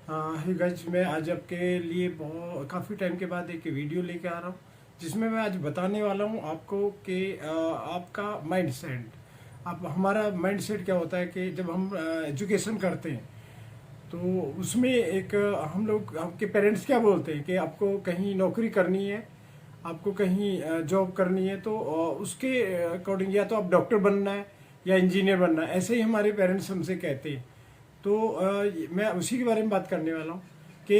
Hey guys, मैं आज आपके लिए बहुत काफ़ी टाइम के बाद एक वीडियो लेके आ रहा हूँ जिसमें मैं आज बताने वाला हूँ आपको कि आपका माइंड सेट। आप हमारा माइंड सेट क्या होता है कि जब हम एजुकेशन करते हैं तो उसमें एक हम लोग आपके पेरेंट्स क्या बोलते हैं कि आपको कहीं नौकरी करनी है, आपको कहीं जॉब करनी है, तो उसके अकॉर्डिंग या तो आप डॉक्टर बनना है या इंजीनियर बनना है, ऐसे ही हमारे पेरेंट्स हमसे कहते हैं। तो मैं उसी के बारे में बात करने वाला हूँ कि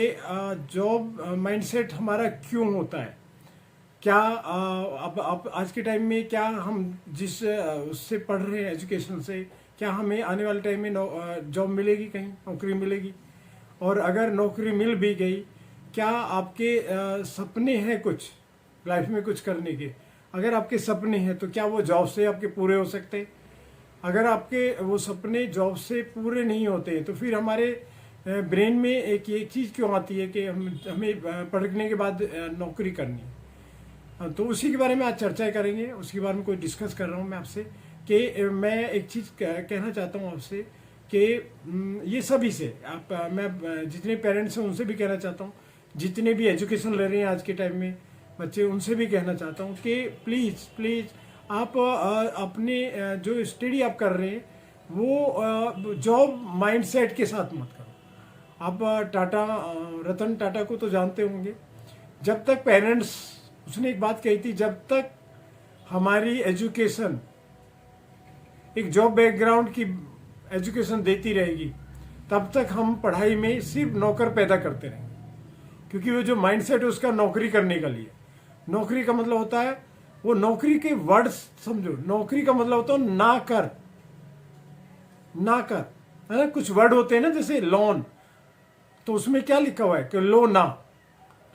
जॉब माइंडसेट हमारा क्यों होता है। क्या अब आज के टाइम में क्या हम जिस उससे पढ़ रहे हैं एजुकेशन से, क्या हमें आने वाले टाइम में जॉब मिलेगी, कहीं नौकरी मिलेगी? और अगर नौकरी मिल भी गई, क्या आपके सपने हैं कुछ लाइफ में कुछ करने के? अगर आपके सपने हैं तो क्या वो जॉब से आपके पूरे हो सकते हैं? अगर आपके वो सपने जॉब से पूरे नहीं होते तो फिर हमारे ब्रेन में एक ये चीज़ क्यों आती है कि हमें पढ़ने के बाद नौकरी करनी है? तो उसी के बारे में आज चर्चा करेंगे, उसके बारे में कोई डिस्कस कर रहा हूँ मैं आपसे कि मैं एक चीज़ कहना चाहता हूँ आपसे कि ये सभी से मैं जितने पेरेंट्स हैं उनसे भी कहना चाहता हूँ, जितने भी एजुकेशन ले रहे हैं आज के टाइम में बच्चे, उनसे भी कहना चाहता हूँ कि प्लीज़ प्लीज़ आप अपने जो स्टडी आप कर रहे हैं वो जॉब माइंडसेट के साथ मत करो। आप रतन टाटा को तो जानते होंगे। जब तक पेरेंट्स, उसने एक बात कही थी, जब तक हमारी एजुकेशन एक जॉब बैकग्राउंड की एजुकेशन देती रहेगी तब तक हम पढ़ाई में सिर्फ नौकर पैदा करते रहेंगे, क्योंकि वो जो माइंडसेट है उसका नौकरी करने का लिए। नौकरी का मतलब होता है, वो नौकरी के वर्ड्स समझो, नौकरी का मतलब होता है ना कर, ना कर, है ना। कुछ वर्ड होते हैं ना, जैसे लोन, तो उसमें क्या लिखा हुआ है कि लो ना,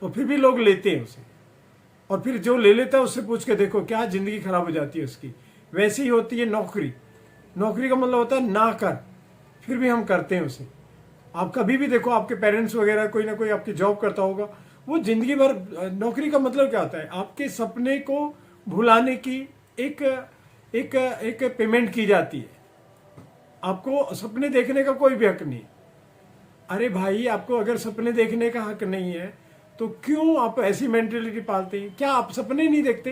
तो फिर भी लोग लेते हैं उसे, और फिर जो ले लेता है उससे पूछ के देखो क्या जिंदगी खराब हो जाती है उसकी। वैसी ही होती है नौकरी। नौकरी का मतलब होता है ना कर, फिर भी हम करते हैं उसे। आप कभी भी देखो, आपके पेरेंट्स वगैरह कोई ना कोई आपकी जॉब करता होगा, वो जिंदगी भर। नौकरी का मतलब क्या होता है? आपके सपने को भुलाने की एक एक एक पेमेंट की जाती है। आपको सपने देखने का कोई भी हक नहीं। अरे भाई, आपको अगर सपने देखने का हक नहीं है तो क्यों आप ऐसी मेंटेलिटी पालते हैं? क्या आप सपने नहीं देखते?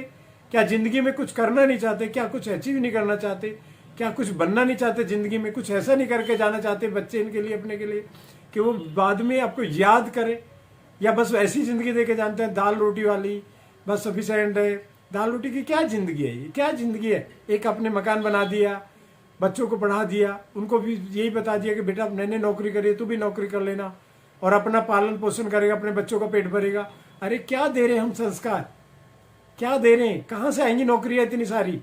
क्या जिंदगी में कुछ करना नहीं चाहते? क्या कुछ अचीव नहीं करना चाहते? क्या कुछ बनना नहीं चाहते जिंदगी में? कुछ ऐसा नहीं करके जाना चाहते बच्चे इनके लिए, अपने के लिए, कि वो बाद में आपको याद करे? या बस ऐसी जिंदगी दे के जानते हैं दाल रोटी वाली, बस सफिशिएंट है? दाल रोटी की क्या जिंदगी है? ये क्या जिंदगी है? एक आपने मकान बना दिया, बच्चों को पढ़ा दिया, उनको भी यही बता दिया कि बेटा मैंने नौकरी करी है, तू भी नौकरी कर लेना, और अपना पालन पोषण करेगा, अपने बच्चों का पेट भरेगा। अरे क्या दे रहे हैं हम संस्कार? क्या दे रहे हैं? कहाँ से आएंगी नौकरियां इतनी सारी?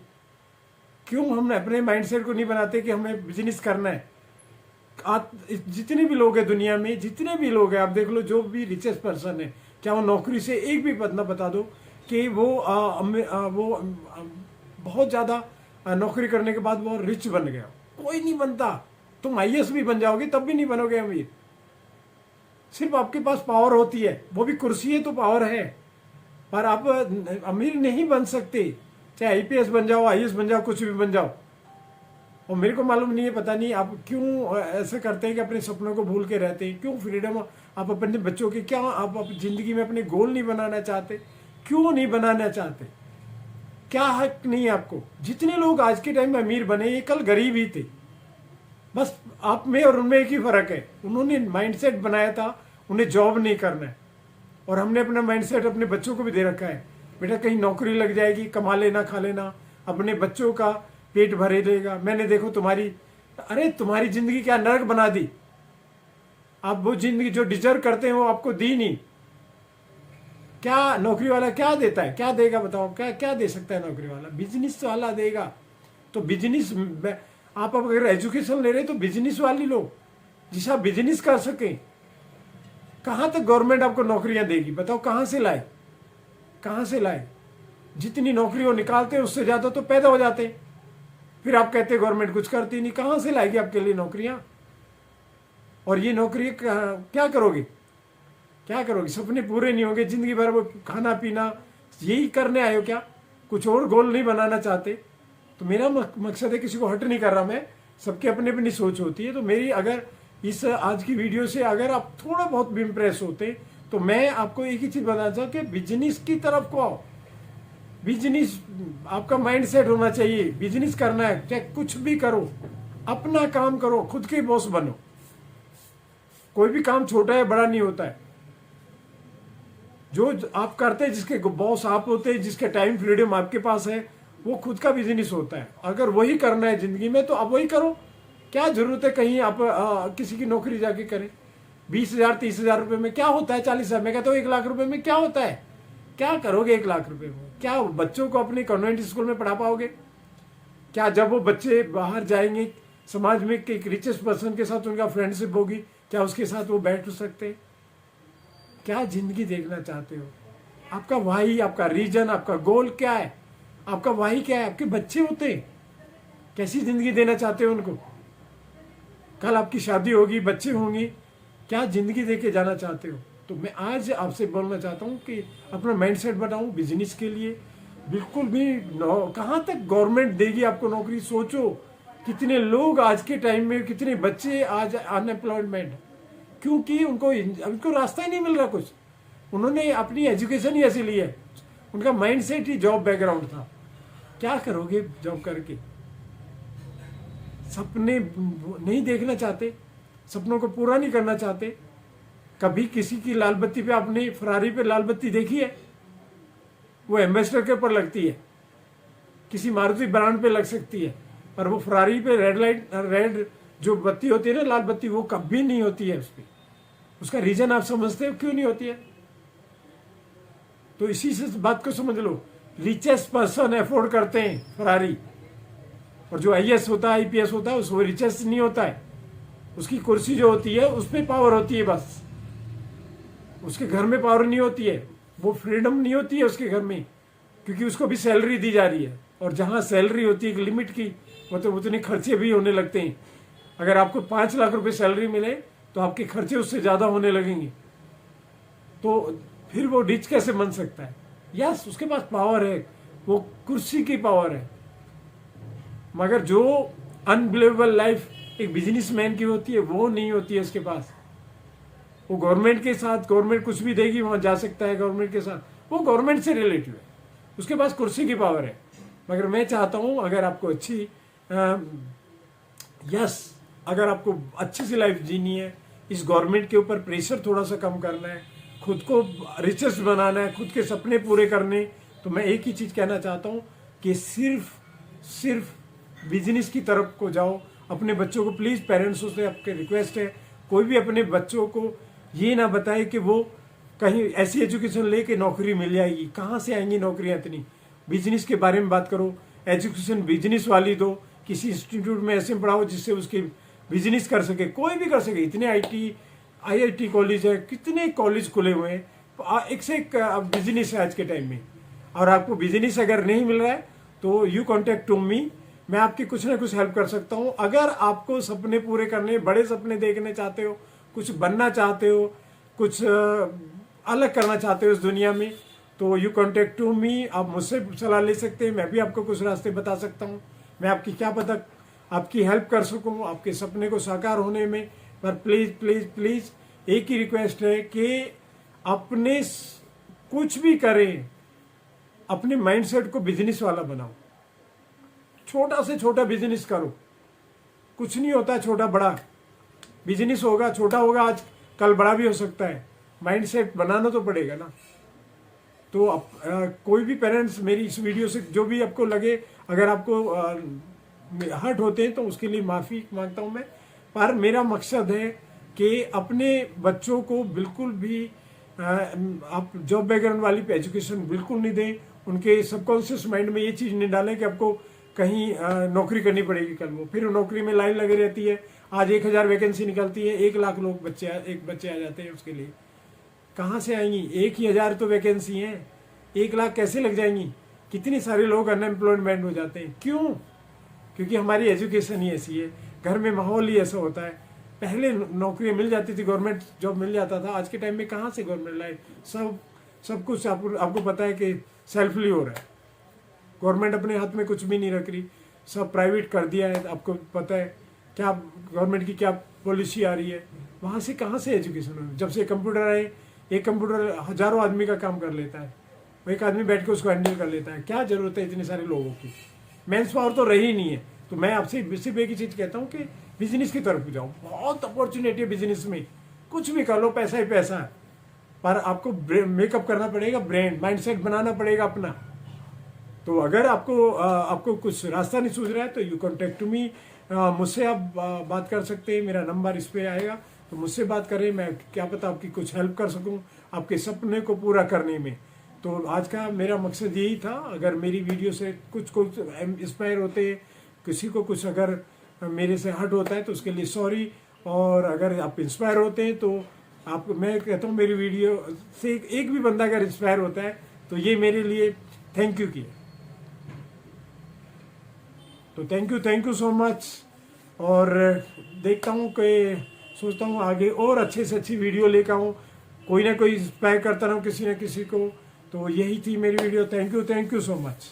क्यों हम अपने माइंडसेट को नहीं बनाते कि हमें बिजनेस करना है? जितने भी लोग हैं दुनिया में, जितने भी लोग हैं, आप देख लो, जो भी रिचेस्ट पर्सन है, क्या वो नौकरी से एक भी पद ना बता दो कि वो बहुत ज़्यादा नौकरी करने के बाद वो रिच बन गया? कोई नहीं बनता। तुम आईएएस भी बन जाओगे तब भी नहीं बनोगे अमीर। सिर्फ आपके पास पावर होती है, वो भी कुर्सी है तो पावर है, पर आप अमीर नहीं बन सकते। चाहे आईपीएस बन जाओ, आईएएस बन जाओ, कुछ भी बन जाओ। और मेरे को मालूम नहीं है, पता नहीं आप क्यों ऐसा करते हैं कि अपने सपनों को भूल के रहते हैं। क्यों फ्रीडम आप अपने बच्चों के, क्या आप जिंदगी में अपने गोल नहीं बनाना चाहते? क्यों नहीं बनाना चाहते? क्या हक नहीं है आपको? जितने लोग आज के टाइम में अमीर बने, ये कल गरीब ही थे। बस आप में और उनमें एक ही फर्क है, उन्होंने माइंडसेट बनाया था उन्हें जॉब नहीं करना है, और हमने अपना माइंडसेट अपने बच्चों को भी दे रखा है, बेटा कहीं नौकरी लग जाएगी, कमा लेना, खा लेना, अपने बच्चों का पेट भरे देगा। मैंने देखो तुम्हारी, अरे तुम्हारी जिंदगी क्या नरक बना दी। आप वो जिंदगी जो डिजर्व करते हैं वो आपको दी नहीं। क्या नौकरी वाला क्या देता है? क्या देगा बताओ? क्या क्या दे सकता है नौकरी वाला? बिजनेस वाला देगा। तो बिजनेस, आप अगर एजुकेशन ले रहे तो बिजनेस वाली लो, जिसे आप बिजनेस कर सके। कहाँ तक गवर्नमेंट आपको नौकरियां देगी बताओ? कहाँ से लाए? कहाँ से लाए? जितनी नौकरी वो निकालते हैं उससे ज्यादा तो पैदा हो जाते हैं। फिर आप कहते हैं गवर्नमेंट कुछ करती नहीं। कहाँ से लाएगी आपके लिए नौकरियां? और ये नौकरी क्या करोगे? क्या करोगे? सपने पूरे नहीं होंगे जिंदगी भर, वो खाना पीना यही करने आए हो क्या? कुछ और गोल नहीं बनाना चाहते? तो मेरा मकसद है, किसी को हर्ट नहीं कर रहा मैं, सबकी अपनी अपनी सोच होती है। तो मेरी अगर इस आज की वीडियो से अगर आप थोड़ा बहुत भी इम्प्रेस होते तो मैं आपको एक ही चीज बताना चाहूँ कि बिजनेस की तरफ को आओ। बिजनेस आपका माइंड सेट होना चाहिए, बिजनेस करना है, चाहे कुछ भी करो, अपना काम करो, खुद के बॉस बनो। कोई भी काम छोटा है बड़ा नहीं होता है। जो आप करते हैं, जिसके बॉस आप होते हैं, जिसका टाइम फ्रीडम आपके पास है, वो खुद का बिजनेस होता है। अगर वही करना है जिंदगी में तो आप वही करो। क्या जरूरत है कहीं आप किसी की नौकरी जाके करें। 20,000 30,000 रुपए में क्या होता है, 40,000 में कहता हूँ 1 लाख रुपए में क्या होता है। क्या करोगे 1 लाख रुपए में? क्या बच्चों को अपने कॉन्वेंट स्कूल में पढ़ा पाओगे? क्या जब वो बच्चे बाहर जाएंगे समाज में एक रिचेस्ट पर्सन के साथ उनका फ्रेंडशिप होगी, क्या उसके साथ वो बैठ सकते? क्या जिंदगी देखना चाहते हो? आपका वाही, आपका रीजन, आपका गोल क्या है? आपका वाही क्या है? आपके बच्चे होते हैं, कैसी जिंदगी देना चाहते हो उनको? कल आपकी शादी होगी, बच्चे होंगी, क्या जिंदगी दे के जाना चाहते हो? तो मैं आज आपसे बोलना चाहता हूँ कि अपना माइंडसेट बनाओ बिजनेस के लिए। बिल्कुल भी कहाँ तक गवर्नमेंट देगी आपको नौकरी? सोचो कितने लोग आज के टाइम में, कितने बच्चे आज अनएम्प्लॉयमेंट, क्योंकि उनको रास्ता ही नहीं मिल रहा कुछ। उन्होंने अपनी एजुकेशन ही ऐसी ली है, उनका माइंडसेट ही जॉब बैकग्राउंड था। क्या करोगे जॉब करके? सपने नहीं देखना चाहते, सपनों को पूरा नहीं करना चाहते। कभी किसी की लाल बत्ती पे, आपने फरारी पे लाल बत्ती देखी है? वो एम्बेसडर के ऊपर लगती है, किसी मारुति ब्रांड पे लग सकती है, पर वो फरारी पे रेड जो बत्ती होती है ना, लाल बत्ती, वो कभी नहीं होती है उस पर। उसका रीजन आप समझते हो क्यों नहीं होती है? तो इसी से बात को समझ लो। रिचेस्ट पर्सन अफोर्ड करते हैं फरारी, और जो IAS होता है, IPS होता है, वो रिचेस्ट नहीं होता है। उसकी कुर्सी जो होती है उस पर पावर होती है, बस उसके घर में पावर नहीं होती है, वो फ्रीडम नहीं होती है उसके घर में, क्योंकि उसको भी सैलरी दी जा रही है। और जहां सैलरी होती है एक लिमिट की, मतलब उतने खर्चे भी होने लगते हैं। अगर आपको 5 लाख रुपए सैलरी मिले तो आपके खर्चे उससे ज्यादा होने लगेंगे, तो फिर वो रिच कैसे बन सकता है? यस, उसके पास पावर है, वो कुर्सी की पावर है। मगर जो अनबिलीवेबल लाइफ एक बिजनेसमैन की होती है, वो नहीं होती है उसके पास। वो गवर्नमेंट के साथ, गवर्नमेंट कुछ भी देगी वहां जा सकता है गवर्नमेंट के साथ, वो गवर्नमेंट से रिलेटिव है, उसके पास कुर्सी की पावर है। मगर मैं चाहता हूं अगर आपको अगर आपको अच्छी सी लाइफ जीनी है, इस गवर्नमेंट के ऊपर प्रेशर थोड़ा सा कम करना है, खुद को रिचेस्ट बनाना है, खुद के सपने पूरे करने, तो मैं एक ही चीज कहना चाहता हूं कि सिर्फ बिजनेस की तरफ को जाओ। अपने बच्चों को प्लीज, पेरेंट्सों से आपके रिक्वेस्ट है, कोई भी अपने बच्चों को ये ना बताए कि वो कहीं ऐसी एजुकेशन ले के नौकरी मिल जाएगी। कहाँ से आएंगी नौकरियां इतनी? बिजनेस के बारे में बात करो, एजुकेशन बिजनेस वाली दो, किसी इंस्टीट्यूट में ऐसे पढ़ाओ जिससे उसके बिजनेस कर सके, कोई भी कर सके। इतने IIT कॉलेज है, कितने कॉलेज खुले हुए हैं, एक से एक बिजनेस है आज के टाइम में। और आपको बिजनेस अगर नहीं मिल रहा है तो यू कॉन्टेक्ट टू मी, मैं आपकी कुछ ना कुछ हेल्प कर सकता हूं। अगर आपको सपने पूरे करने, बड़े सपने देखने चाहते हो, कुछ बनना चाहते हो, कुछ अलग करना चाहते हो इस दुनिया में, तो यू कॉन्टेक्ट टू मी। आप मुझसे सलाह ले सकते हैं, मैं भी आपको कुछ रास्ते बता सकता हूं। मैं आपकी क्या पता आपकी हेल्प कर सकूं आपके सपने को साकार होने में। पर प्लीज प्लीज प्लीज एक ही रिक्वेस्ट है कि अपने कुछ भी करें, अपने माइंडसेट को बिजनेस वाला बनाओ। छोटा से छोटा बिजनेस करो, कुछ नहीं होता छोटा बड़ा बिजनेस होगा, छोटा होगा आज, कल बड़ा भी हो सकता है। माइंडसेट बनाना तो पड़ेगा ना। तो कोई भी पेरेंट्स मेरी इस वीडियो से जो भी आपको लगे, अगर आपको हर्ट होते हैं तो उसके लिए माफ़ी मांगता हूं मैं। पर मेरा मकसद है कि अपने बच्चों को बिल्कुल भी आप जॉब बैकग्राउंड वाली एजुकेशन बिल्कुल नहीं दें। उनके सबकॉन्शियस माइंड में ये चीज़ नहीं डालें कि आपको कहीं नौकरी करनी पड़ेगी कल वो, फिर नौकरी में लाइन लगी रहती है। आज 1,000 वैकेंसी निकलती है, 1 लाख लोग बच्चे आ जाते हैं उसके लिए। कहाँ से आएंगी? 1,000 तो वैकेंसी हैं, 1 लाख कैसे लग जाएंगी? कितने सारे लोग अनएम्प्लॉयमेंट हो जाते हैं। क्यों? क्योंकि हमारी एजुकेशन ही ऐसी है, घर में माहौल ही ऐसा होता है। पहले नौकरियां मिल जाती थी, गवर्नमेंट जॉब मिल जाता था। आज के टाइम में कहाँ से गवर्नमेंट लाइफ, सब कुछ आपको पता है कि सेल्फली हो रहा है। गवर्नमेंट अपने हाथ में कुछ भी नहीं रख रही, सब प्राइवेट कर दिया है। आपको पता है क्या गवर्नमेंट की क्या पॉलिसी आ रही है, वहाँ से कहाँ से एजुकेशन हो? जब से कंप्यूटर आए, एक कंप्यूटर हजारों आदमी का काम कर लेता है, वो एक आदमी बैठ के उसको हैंडल कर लेता है। क्या जरूरत है इतने सारे लोगों की? मैंस पावर तो रही नहीं है। तो मैं आपसे सिर्फ एक ही चीज़ कहता हूँ कि बिजनेस की तरफ जाओ, बहुत अपॉर्चुनिटी है बिजनेस में, कुछ भी कर लो, पैसा ही पैसा है। पर आपको मेकअप करना पड़ेगा, ब्रांड माइंडसेट बनाना पड़ेगा अपना। तो अगर आपको कुछ रास्ता नहीं सूझ रहा है तो यू कॉन्टेक्ट टू मी, मुझसे आप बात कर सकते हैं। मेरा नंबर इस पे आएगा, तो मुझसे बात करें, मैं क्या पता आपकी कुछ हेल्प कर सकूं आपके सपने को पूरा करने में। तो आज का मेरा मकसद यही था। अगर मेरी वीडियो से कुछ इंस्पायर होते, किसी को कुछ अगर मेरे से हट होता है तो उसके लिए सॉरी, और अगर आप इंस्पायर होते हैं तो आप, मैं कहता हूँ मेरी वीडियो से एक भी बंदा अगर इंस्पायर होता है तो ये मेरे लिए थैंक यू की है। तो थैंक यू सो मच। और देखता हूँ कि सोचता हूँ आगे और अच्छे से अच्छी वीडियो लेकर आऊँ, कोई ना कोई इंस्पायर करता रहूँ किसी न किसी को। तो यही थी मेरी video. Thank you so much.